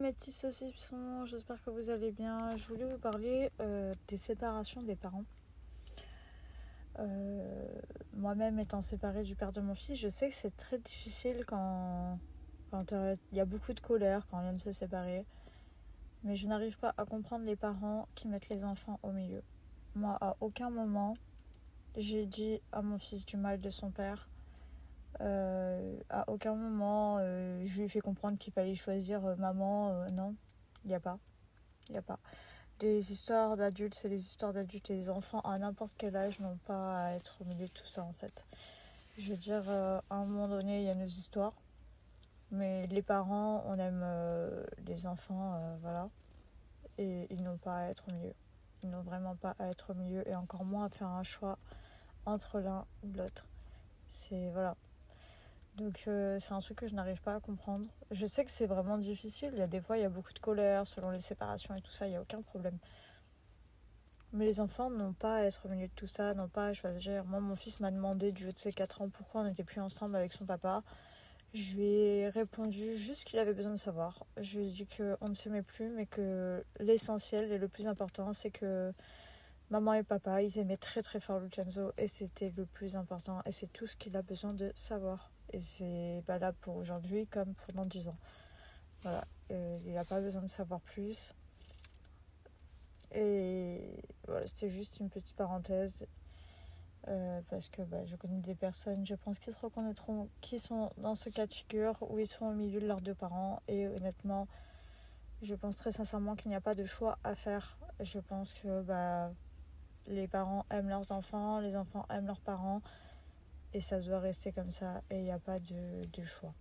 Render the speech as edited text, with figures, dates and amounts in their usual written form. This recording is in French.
Mes petits saucissons, j'espère que vous allez bien. Je voulais vous parler des séparations des parents. Moi-même étant séparée du père de mon fils, je sais que c'est très difficile quand il y a beaucoup de colère, quand on vient de se séparer. Mais je n'arrive pas à comprendre les parents qui mettent les enfants au milieu. Moi, à aucun moment, j'ai dit à mon fils du mal de son père. À aucun moment, je lui ai fait comprendre qu'il fallait choisir maman. Non, il n'y a pas. Il n'y a pas. Les histoires d'adultes, c'est les histoires d'adultes et les enfants à n'importe quel âge n'ont pas à être au milieu de tout ça en fait. Je veux dire, à un moment donné, il y a nos histoires, mais les parents, on aime les enfants, voilà, et ils n'ont pas à être au milieu. Ils n'ont vraiment pas à être au milieu et encore moins à faire un choix entre l'un ou l'autre. C'est voilà. Donc c'est un truc que je n'arrive pas à comprendre. Je sais que c'est vraiment difficile, il y a des fois il y a beaucoup de colère selon les séparations et tout ça, il n'y a aucun problème. Mais les enfants n'ont pas à être au milieu de tout ça, n'ont pas à choisir. Moi, mon fils m'a demandé du haut de ses 4 ans pourquoi on n'était plus ensemble avec son papa. Je lui ai répondu juste ce qu'il avait besoin de savoir. Je lui ai dit qu'on ne s'aimait plus, mais que l'essentiel et le plus important, c'est que maman et papa, ils aimaient très très fort Lucenzo et c'était le plus important. Et c'est tout ce qu'il a besoin de savoir. Et c'est valable pour aujourd'hui comme pour dans 10 ans. Voilà, il n'a pas besoin de savoir plus. Et voilà, c'était juste une petite parenthèse parce que je connais des personnes, je pense, qui se reconnaîtront, qui sont dans ce cas de figure où ils sont au milieu de leurs deux parents. Et honnêtement, je pense très sincèrement qu'il n'y a pas de choix à faire. Je pense que les parents aiment leurs enfants, les enfants aiment leurs parents et ça doit rester comme ça et il n'y a pas de choix.